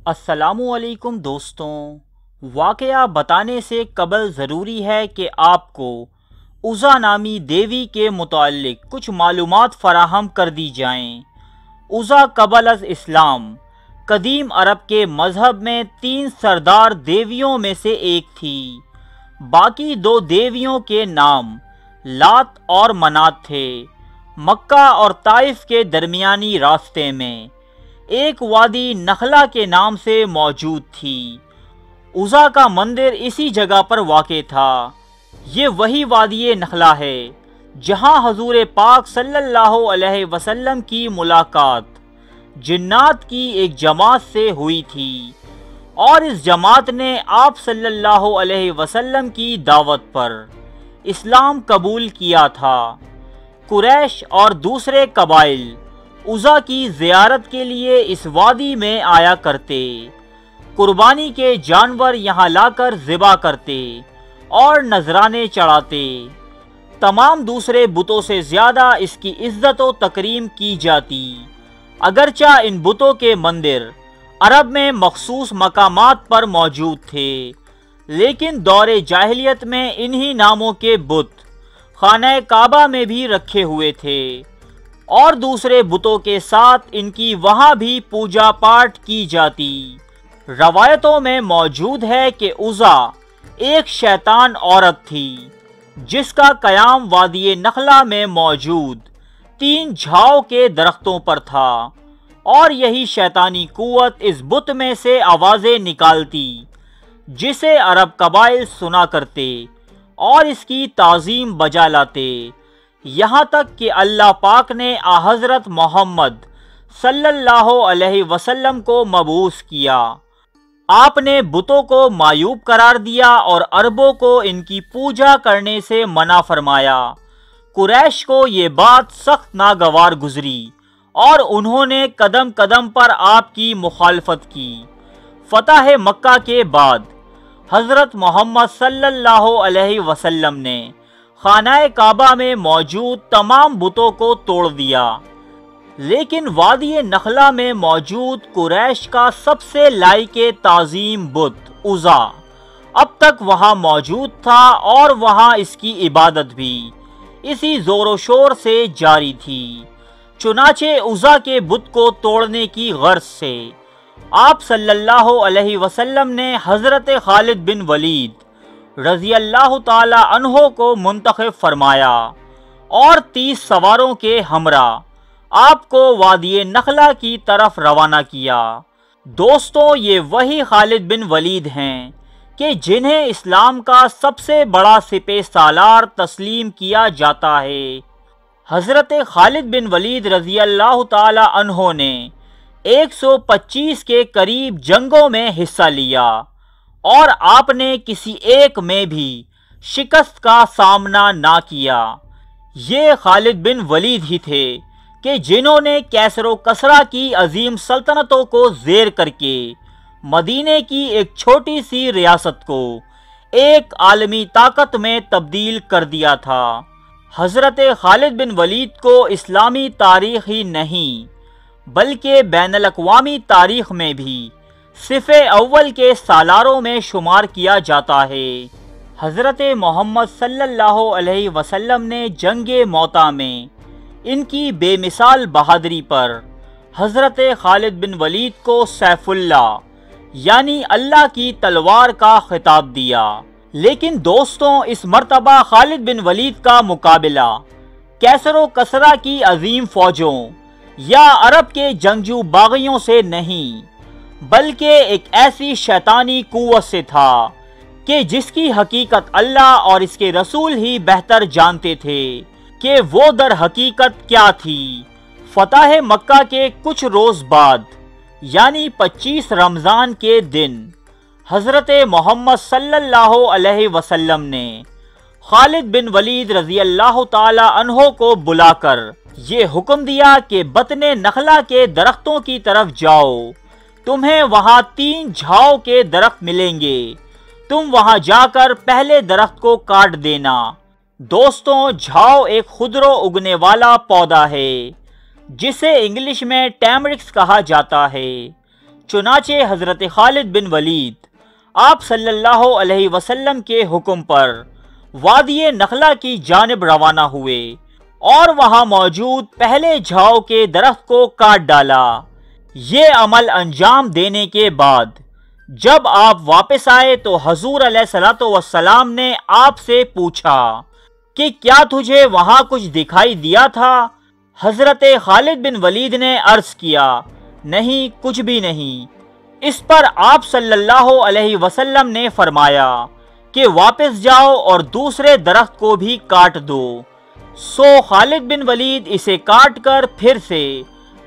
السلام علیکم دوستوں، واقعہ بتانے سے قبل ضروری ہے کہ آپ کو عزا نامی دیوی کے متعلق کچھ معلومات فراہم کر دی جائیں۔ عزا قبل از اسلام قدیم عرب کے مذہب میں 3 سردار دیویوں میں سے ایک تھی۔ باقی 2 دیویوں کے نام لات اور منات تھے۔ مکہ اور طائف کے درمیانی راستے میں ایک وادی نخلا کے نام سے موجود تھی۔ عزا کا مندر اسی جگہ پر واقع تھا۔ یہ وہی وادی نخلا ہے جہاں حضور پاک صلی اللہ علیہ وسلم کی ملاقات جنات کی ایک جماعت سے ہوئی تھی، اور اس جماعت نے آپ صلی اللہ علیہ وسلم کی دعوت پر اسلام قبول کیا تھا۔ قریش اور دوسرے قبائل عزا کی زیارت کے لیے اس وادی میں آیا کرتے، قربانی کے جانور یہاں لا کر ذبح کرتے اور نذرانے چڑھاتے۔ تمام دوسرے بتوں سے زیادہ اس کی عزت و تکریم کی جاتی، اگرچہ ان بتوں کے مندر عرب میں مخصوص مقامات پر موجود تھے، لیکن دور جاہلیت میں انہی ناموں کے بت خانہ کعبہ میں بھی رکھے ہوئے تھے، اور دوسرے بتوں کے ساتھ ان کی وہاں بھی پوجا پاٹ کی جاتی۔ روایتوں میں موجود ہے کہ عزا ایک شیطان عورت تھی جس کا قیام وادی نخلا میں موجود 3 جھاؤ کے درختوں پر تھا، اور یہی شیطانی قوت اس بت میں سے آوازیں نکالتی جسے عرب قبائل سنا کرتے اور اس کی تعظیم بجا لاتے، یہاں تک کہ اللہ پاک نے حضرت محمد صلی اللہ علیہ وسلم کو مبعوث کیا۔ آپ نے بتوں کو معیوب قرار دیا اور عربوں کو ان کی پوجا کرنے سے منع فرمایا۔ قریش کو یہ بات سخت ناگوار گزری اور انہوں نے قدم قدم پر آپ کی مخالفت کی۔ فتح مکہ کے بعد حضرت محمد صلی اللہ علیہ وسلم نے خانہ کعبہ میں موجود تمام بتوں کو توڑ دیا، لیکن وادی نخلا میں موجود قریش کا سب سے لائق تعظیم بت عزا اب تک وہاں موجود تھا، اور وہاں اس کی عبادت بھی اسی زور و شور سے جاری تھی۔ چنانچہ عزا کے بت کو توڑنے کی غرض سے آپ صلی اللہ علیہ وسلم نے حضرت خالد بن ولید رضی اللہ تعالی عنہ کو منتخب فرمایا، اور 30 سواروں کے ہمراہ آپ کو وادی نخلا کی طرف روانہ کیا۔ دوستوں، یہ وہی خالد بن ولید ہیں کہ جنہیں اسلام کا سب سے بڑا سپہ سالار تسلیم کیا جاتا ہے۔ حضرت خالد بن ولید رضی اللہ تعالی عنہ نے 125 کے قریب جنگوں میں حصہ لیا، اور آپ نے کسی ایک میں بھی شکست کا سامنا نہ کیا۔ یہ خالد بن ولید ہی تھے کہ جنہوں نے کیسر و کسرا کی عظیم سلطنتوں کو زیر کر کے مدینے کی ایک چھوٹی سی ریاست کو ایک عالمی طاقت میں تبدیل کر دیا تھا۔ حضرت خالد بن ولید کو اسلامی تاریخ ہی نہیں بلکہ بین الاقوامی تاریخ میں بھی صف اول کے سالاروں میں شمار کیا جاتا ہے۔ حضرت محمد صلی اللہ علیہ وسلم نے جنگ موطا میں ان کی بے مثال بہادری پر حضرت خالد بن ولید کو سیف اللہ یعنی اللہ کی تلوار کا خطاب دیا۔ لیکن دوستوں، اس مرتبہ خالد بن ولید کا مقابلہ کیسر و کسرا کی عظیم فوجوں یا عرب کے جنگجو باغیوں سے نہیں بلکہ ایک ایسی شیطانی قوت سے تھا کہ جس کی حقیقت اللہ اور اس کے رسول ہی بہتر جانتے تھے کہ وہ در حقیقت کیا تھی۔ فتح مکہ کے کچھ روز بعد یعنی 25 رمضان کے دن حضرت محمد صلی اللہ علیہ وسلم نے خالد بن ولید رضی اللہ تعالی عنہ کو بلا کر یہ حکم دیا کہ بطن نخلا کے درختوں کی طرف جاؤ، تمہیں وہاں 3 جھاؤ کے درخت ملیں گے، تم وہاں جا کر پہلے درخت کو کاٹ دینا۔ دوستوں، جھاؤ ایک خضرو اگنے والا پودا ہے جسے انگلش میں ٹیمرکس کہا جاتا ہے۔ چنانچہ حضرت خالد بن ولید آپ صلی اللہ علیہ وسلم کے حکم پر وادی نخلا کی جانب روانہ ہوئے اور وہاں موجود پہلے جھاؤ کے درخت کو کاٹ ڈالا۔ یہ عمل انجام دینے کے بعد جب آپ واپس آئے تو حضور علیہ الصلوۃ والسلام نے آپ سے پوچھا کہ کیا تجھے وہاں کچھ دکھائی دیا تھا؟ حضرت خالد بن ولید نے عرض کیا، نہیں، کچھ بھی نہیں۔ اس پر آپ صلی اللہ علیہ وسلم نے فرمایا کہ واپس جاؤ اور دوسرے درخت کو بھی کاٹ دو۔ سو خالد بن ولید اسے کاٹ کر پھر سے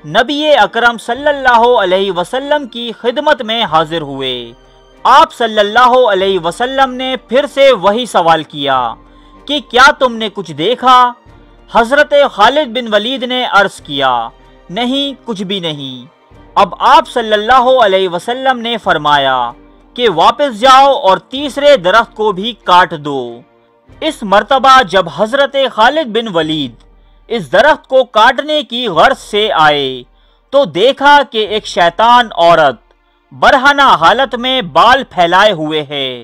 نبی اکرم صلی اللہ علیہ وسلم کی خدمت میں حاضر ہوئے۔ آپ صلی اللہ علیہ وسلم نے پھر سے وہی سوال کیا کہ کیا تم نے کچھ دیکھا؟ حضرت خالد بن ولید نے عرض کیا، نہیں، کچھ بھی نہیں۔ اب آپ صلی اللہ علیہ وسلم نے فرمایا کہ واپس جاؤ اور تیسرے درخت کو بھی کاٹ دو۔ اس مرتبہ جب حضرت خالد بن ولید اس درخت کو کاٹنے کی غرض سے آئے تو دیکھا کہ ایک شیطان عورت برہنہ حالت میں بال پھیلائے ہوئے ہے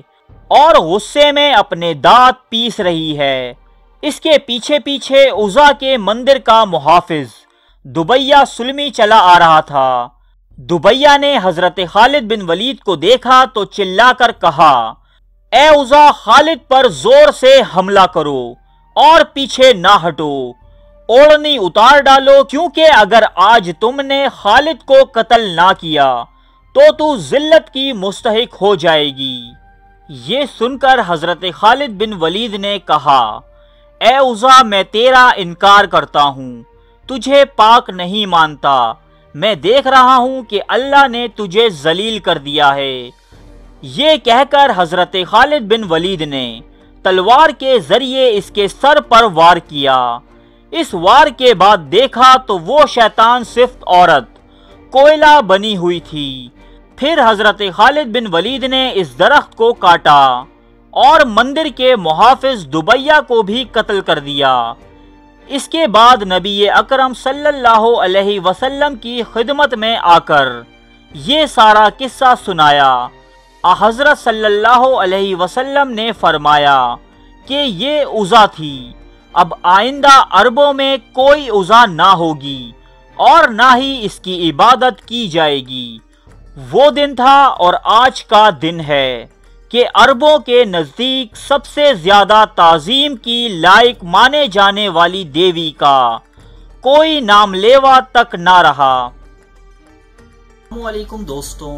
اور غصے میں اپنے دانت پیس رہی ہے۔ اس کے پیچھے پیچھے عزا کے مندر کا محافظ دبیہ سلمی چلا آ رہا تھا۔ دبیہ نے حضرت خالد بن ولید کو دیکھا تو چلا کر کہا، اے عزا، خالد پر زور سے حملہ کرو اور پیچھے نہ ہٹو، اوڑھنی اتار ڈالو، کیونکہ اگر آج تم نے خالد کو قتل نہ کیا تو ذلت کی مستحق ہو جائے گی۔ یہ سن کر حضرت خالد بن ولید نے کہا، اے عزا، میں تیرا انکار کرتا ہوں، تجھے پاک نہیں مانتا، میں دیکھ رہا ہوں کہ اللہ نے تجھے ذلیل کر دیا ہے۔ یہ کہہ کر حضرت خالد بن ولید نے تلوار کے ذریعے اس کے سر پر وار کیا۔ اس وار کے بعد دیکھا تو وہ شیطان صفت عورت کوئلہ بنی ہوئی تھی۔ پھر حضرت خالد بن ولید نے اس درخت کو کاٹا اور مندر کے محافظ دبیہ کو بھی قتل کر دیا۔ اس کے بعد نبی اکرم صلی اللہ علیہ وسلم کی خدمت میں آ کر یہ سارا قصہ سنایا۔ حضرت صلی اللہ علیہ وسلم نے فرمایا کہ یہ عزا تھی، اب آئندہ عربوں میں کوئی عزا نہ ہوگی اور نہ ہی اس کی عبادت کی جائے گی۔ وہ دن تھا اور آج کا دن ہے کہ عربوں کے نزدیک سب سے زیادہ تعظیم کی لائق مانے جانے والی دیوی کا کوئی نام لیوا تک نہ رہا۔ السلام علیکم دوستوں،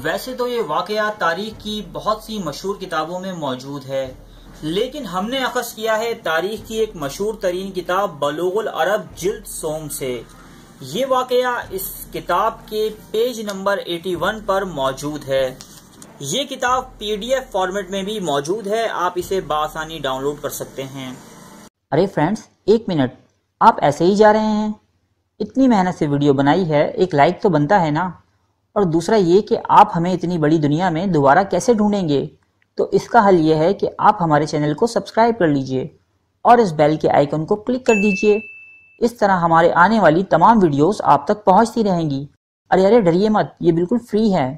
ویسے تو یہ واقعہ تاریخ کی بہت سی مشہور کتابوں میں موجود ہے، لیکن ہم نے اخذ کیا ہے تاریخ کی ایک مشہور ترین کتاب بلوغ العرب جلد سوم سے۔ یہ واقعہ اس کتاب کے پیج نمبر 81 پر موجود ہے۔ یہ کتاب PDF فارمیٹ میں بھی موجود ہے، آپ اسے بآسانی ڈاؤن لوڈ کر سکتے ہیں۔ ارے فرینڈز، ایک منٹ، آپ ایسے ہی جا رہے ہیں؟ اتنی محنت سے ویڈیو بنائی ہے، ایک لائک تو بنتا ہے نا؟ اور دوسرا یہ کہ آپ ہمیں اتنی بڑی دنیا میں دوبارہ کیسے ڈھونڈیں گے؟ تو اس کا حل یہ ہے کہ آپ ہمارے چینل کو سبسکرائب کر لیجئے اور اس بیل کے آئیکن کو کلک کر دیجئے۔ اس طرح ہمارے آنے والی تمام ویڈیوز آپ تک پہنچتی رہیں گی۔ ارے ڈریے مت، یہ بالکل فری ہے۔